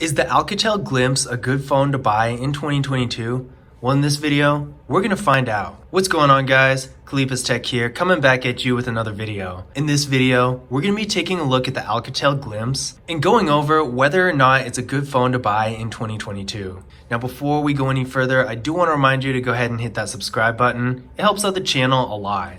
Is the Alcatel Glimpse a good phone to buy in 2022? Well, in this video, we're gonna find out. What's going on, guys? Kalip's Tech here, coming back at you with another video. In this video, we're gonna be taking a look at the Alcatel Glimpse and going over whether or not it's a good phone to buy in 2022. Now, before we go any further, I do wanna remind you to go ahead and hit that subscribe button. It helps out the channel a lot.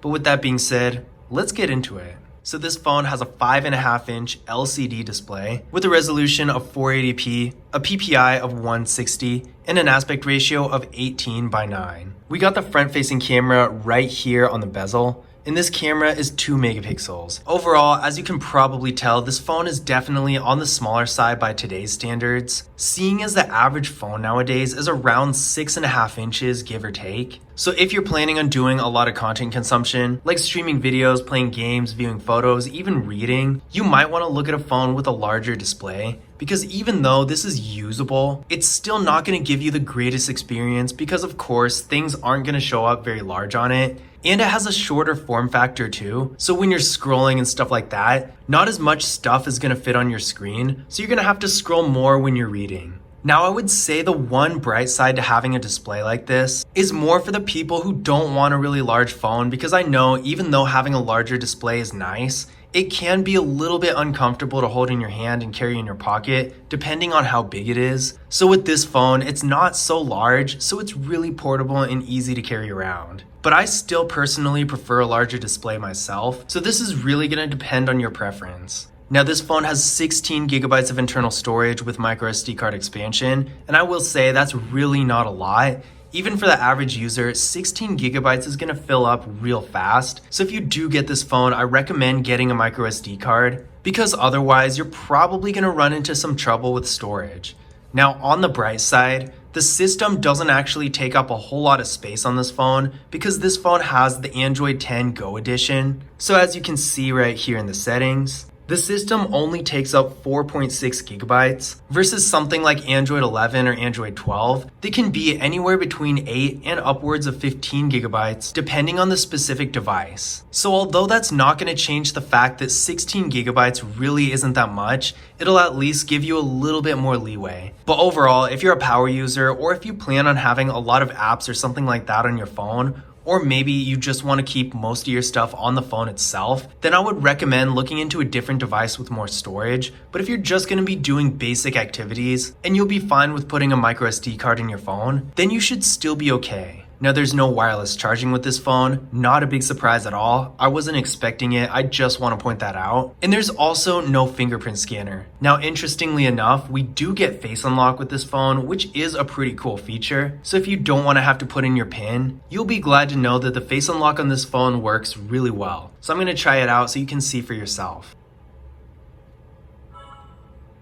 But with that being said, let's get into it. So this phone has a 5.5-inch LCD display with a resolution of 480p, a PPI of 160, and an aspect ratio of 18:9. We got the front-facing camera right here on the bezel, and this camera is 2 megapixels. Overall, as you can probably tell, this phone is definitely on the smaller side by today's standards, seeing as the average phone nowadays is around 6.5 inches, give or take. So if you're planning on doing a lot of content consumption, like streaming videos, playing games, viewing photos, even reading, you might want to look at a phone with a larger display, because even though this is usable, it's still not going to give you the greatest experience because of course things aren't going to show up very large on it. And it has a shorter form factor too, so when you're scrolling and stuff like that, not as much stuff is going to fit on your screen, so you're going to have to scroll more when you're reading. Now, I would say the one bright side to having a display like this is more for the people who don't want a really large phone, because I know even though having a larger display is nice, it can be a little bit uncomfortable to hold in your hand and carry in your pocket, depending on how big it is. So with this phone, it's not so large, so it's really portable and easy to carry around. But I still personally prefer a larger display myself, so this is really going to depend on your preference. Now, this phone has 16 gigabytes of internal storage with micro SD card expansion, and I will say that's really not a lot. Even for the average user, 16 gigabytes is going to fill up real fast. So if you do get this phone, I recommend getting a micro SD card, because otherwise you're probably going to run into some trouble with storage. Now, on the bright side, the system doesn't actually take up a whole lot of space on this phone because this phone has the Android 10 Go edition. So as you can see right here in the settings, the system only takes up 4.6 gigabytes versus something like Android 11 or Android 12 that can be anywhere between 8 and upwards of 15 gigabytes depending on the specific device. So although that's not going to change the fact that 16 gigabytes really isn't that much, it'll at least give you a little bit more leeway. But overall, if you're a power user or if you plan on having a lot of apps or something like that on your phone, or maybe you just want to keep most of your stuff on the phone itself, then I would recommend looking into a different device with more storage. But if you're just going to be doing basic activities and you'll be fine with putting a micro SD card in your phone, then you should still be okay. Now, there's no wireless charging with this phone, not a big surprise at all. I wasn't expecting it, I just want to point that out. And there's also no fingerprint scanner. Now, interestingly enough, we do get face unlock with this phone, which is a pretty cool feature. So if you don't want to have to put in your PIN, you'll be glad to know that the face unlock on this phone works really well. So I'm going to try it out so you can see for yourself.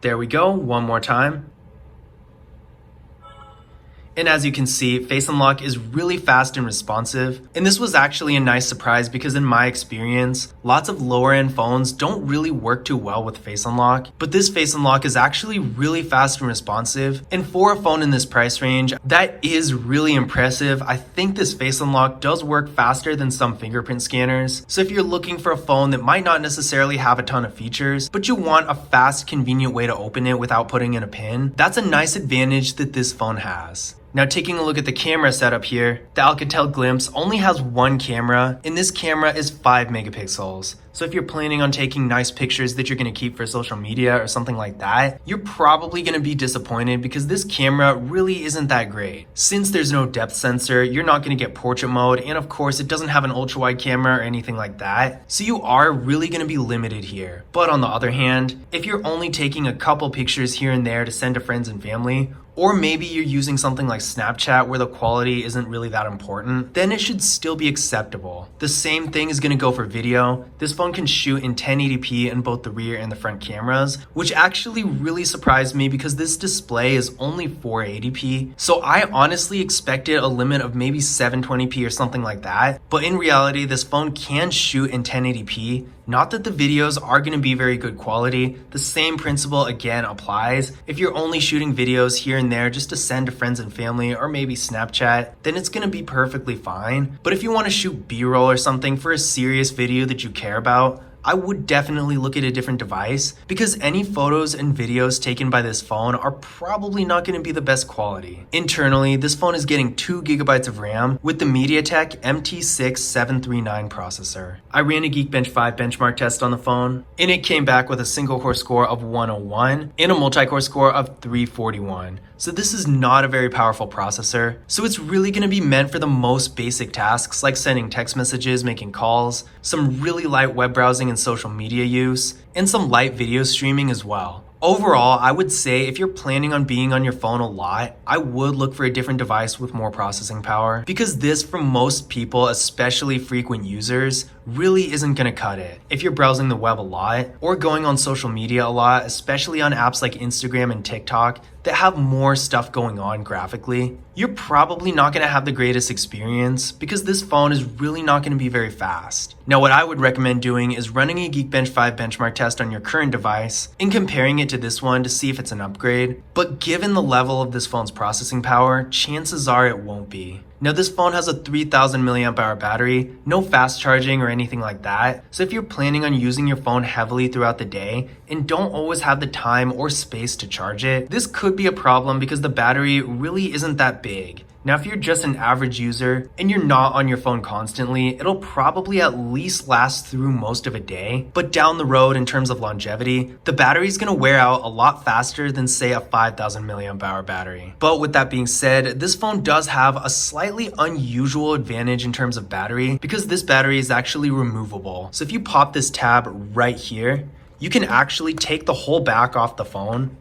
There we go, one more time. And as you can see, Face Unlock is really fast and responsive. And this was actually a nice surprise because in my experience, lots of lower end phones don't really work too well with Face Unlock. But this Face Unlock is actually really fast and responsive. And for a phone in this price range, that is really impressive. I think this Face Unlock does work faster than some fingerprint scanners. So if you're looking for a phone that might not necessarily have a ton of features, but you want a fast, convenient way to open it without putting in a PIN, that's a nice advantage that this phone has. Now, taking a look at the camera setup here, the Alcatel Glimpse only has one camera, and this camera is 5 megapixels. So if you're planning on taking nice pictures that you're going to keep for social media or something like that, you're probably going to be disappointed because this camera really isn't that great. Since there's no depth sensor, you're not going to get portrait mode, and of course it doesn't have an ultra wide camera or anything like that. So you are really going to be limited here. But on the other hand, if you're only taking a couple pictures here and there to send to friends and family, or maybe you're using something like Snapchat where the quality isn't really that important, then it should still be acceptable. The same thing is going to go for video. This phone can shoot in 1080p in both the rear and the front cameras, which actually really surprised me because this display is only 480p. So I honestly expected a limit of maybe 720p or something like that. But in reality, this phone can shoot in 1080p. Not that the videos are going to be very good quality. The same principle again applies. If you're only shooting videos here and there just to send to friends and family or maybe Snapchat, then it's going to be perfectly fine. But if you want to shoot B-roll or something for a serious video that you care about, I would definitely look at a different device because any photos and videos taken by this phone are probably not going to be the best quality. Internally, this phone is getting 2 gigabytes of RAM with the MediaTek MT6 739 processor. I ran a Geekbench 5 benchmark test on the phone, and it came back with a single core score of 101 and a multi-core score of 341. So this is not a very powerful processor, so it's really going to be meant for the most basic tasks like sending text messages, making calls, some really light web browsing and social media use, and some light video streaming as well. Overall, I would say if you're planning on being on your phone a lot, I would look for a different device with more processing power because this, for most people, especially frequent users, really isn't going to cut it. If you're browsing the web a lot or going on social media a lot, especially on apps like Instagram and TikTok that have more stuff going on graphically, you're probably not going to have the greatest experience because this phone is really not going to be very fast. Now, what I would recommend doing is running a Geekbench 5 benchmark test on your current device and comparing it to this one to see if it's an upgrade. But given the level of this phone's processing power, chances are it won't be. Now, this phone has a 3000 milliamp hour battery, no fast charging or anything like that. So if you're planning on using your phone heavily throughout the day and don't always have the time or space to charge it, this could be a problem because the battery really isn't that big. Now, if you're just an average user and you're not on your phone constantly, it'll probably at least last through most of a day. But down the road, in terms of longevity, the battery is going to wear out a lot faster than, say, a 5000 milliamp hour battery. But with that being said, this phone does have a slightly unusual advantage in terms of battery because this battery is actually removable. So if you pop this tab right here, you can actually take the whole back off the phone.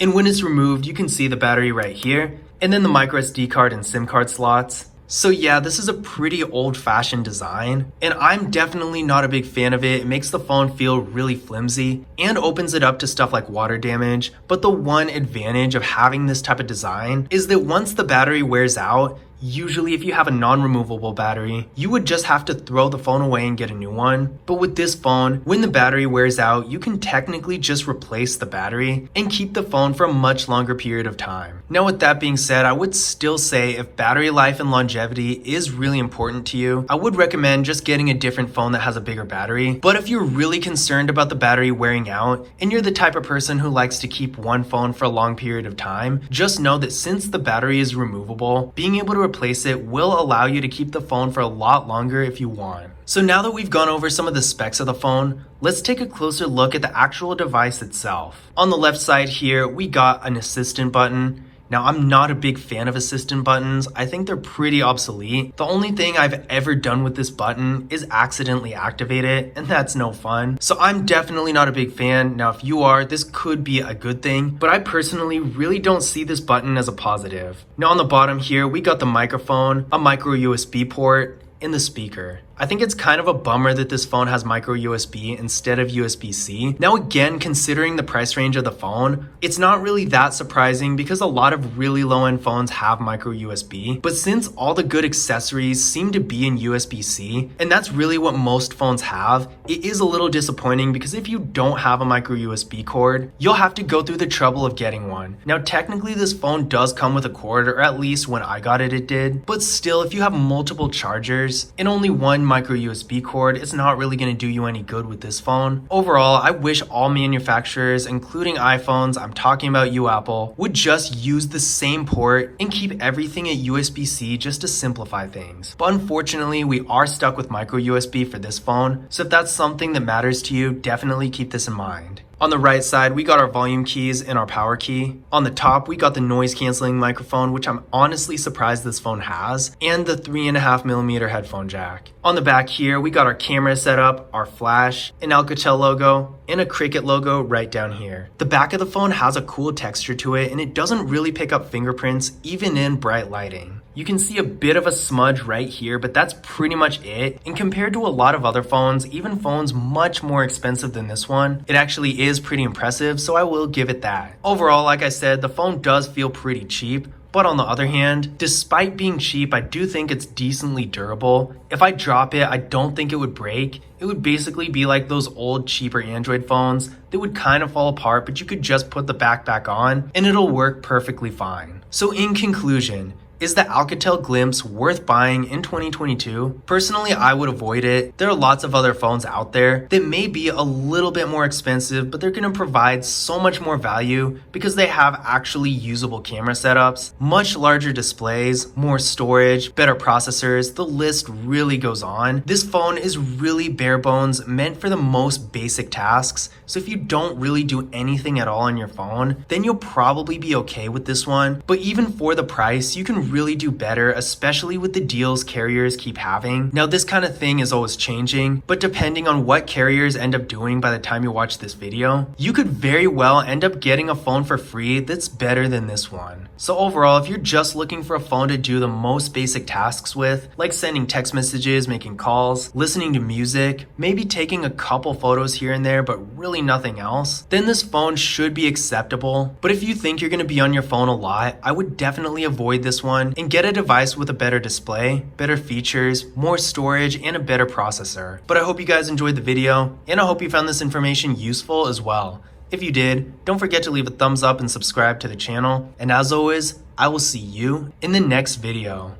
And when it's removed, you can see the battery right here, and then the micro SD card and SIM card slots. So yeah, this is a pretty old-fashioned design, and I'm definitely not a big fan of it. It makes the phone feel really flimsy and opens it up to stuff like water damage. But the one advantage of having this type of design is that once the battery wears out, usually if you have a non-removable battery, you would just have to throw the phone away and get a new one. But with this phone, when the battery wears out, you can technically just replace the battery and keep the phone for a much longer period of time. Now, with that being said, I would still say if battery life and longevity is really important to you, I would recommend just getting a different phone that has a bigger battery. But if you're really concerned about the battery wearing out and you're the type of person who likes to keep one phone for a long period of time, just know that since the battery is removable, being able to replace it will allow you to keep the phone for a lot longer if you want. So now that we've gone over some of the specs of the phone, let's take a closer look at the actual device itself. On the left side here, we got an assistant button. Now, I'm not a big fan of assistant buttons. I think they're pretty obsolete. The only thing I've ever done with this button is accidentally activate it, and that's no fun. So I'm definitely not a big fan. Now, if you are, this could be a good thing, but I personally really don't see this button as a positive. Now, on the bottom here, we got the microphone, a micro USB port, and the speaker. I think it's kind of a bummer that this phone has micro USB instead of USB-C. Now again, considering the price range of the phone, it's not really that surprising because a lot of really low-end phones have micro USB. But since all the good accessories seem to be in USB-C, and that's really what most phones have, it is a little disappointing because if you don't have a micro USB cord, you'll have to go through the trouble of getting one. Now technically this phone does come with a cord, or at least when I got it, it did. But still, if you have multiple chargers and only one micro USB cord, it's not really going to do you any good with this phone. Overall, I wish all manufacturers, including iPhones, I'm talking about you Apple, would just use the same port and keep everything at USB-C just to simplify things. But unfortunately, we are stuck with micro USB for this phone, so if that's something that matters to you, definitely keep this in mind. On the right side, we got our volume keys and our power key. On the top, we got the noise canceling microphone, which I'm honestly surprised this phone has, and the 3.5mm headphone jack. On the back here, we got our camera setup, our flash, an Alcatel logo, and a Cricket logo right down here. The back of the phone has a cool texture to it, and it doesn't really pick up fingerprints, even in bright lighting. You can see a bit of a smudge right here, but that's pretty much it. And compared to a lot of other phones, even phones much more expensive than this one, it actually is pretty impressive, so I will give it that. Overall, like I said, the phone does feel pretty cheap. But on the other hand, despite being cheap, I do think it's decently durable. If I drop it, I don't think it would break. It would basically be like those old, cheaper Android phones that would kind of fall apart, but you could just put the back on and it'll work perfectly fine. So in conclusion, Is the Alcatel Glimpse worth buying in 2022? Personally, I would avoid it. There are lots of other phones out there that may be a little bit more expensive, but they're going to provide so much more value because they have actually usable camera setups, much larger displays, more storage, better processors. The list really goes on. This phone is really bare bones, meant for the most basic tasks. So if you don't really do anything at all on your phone, then you'll probably be okay with this one. But even for the price, you can really do better, especially with the deals carriers keep having. Now, this kind of thing is always changing, but depending on what carriers end up doing by the time you watch this video, you could very well end up getting a phone for free that's better than this one. So overall, if you're just looking for a phone to do the most basic tasks with, like sending text messages, making calls, listening to music, maybe taking a couple photos here and there, but really nothing else, then this phone should be acceptable. But if you think you're going to be on your phone a lot, I would definitely avoid this one and get a device with a better display, better features, more storage, and a better processor. But I hope you guys enjoyed the video, and I hope you found this information useful as well. If you did, don't forget to leave a thumbs up and subscribe to the channel. And as always, I will see you in the next video.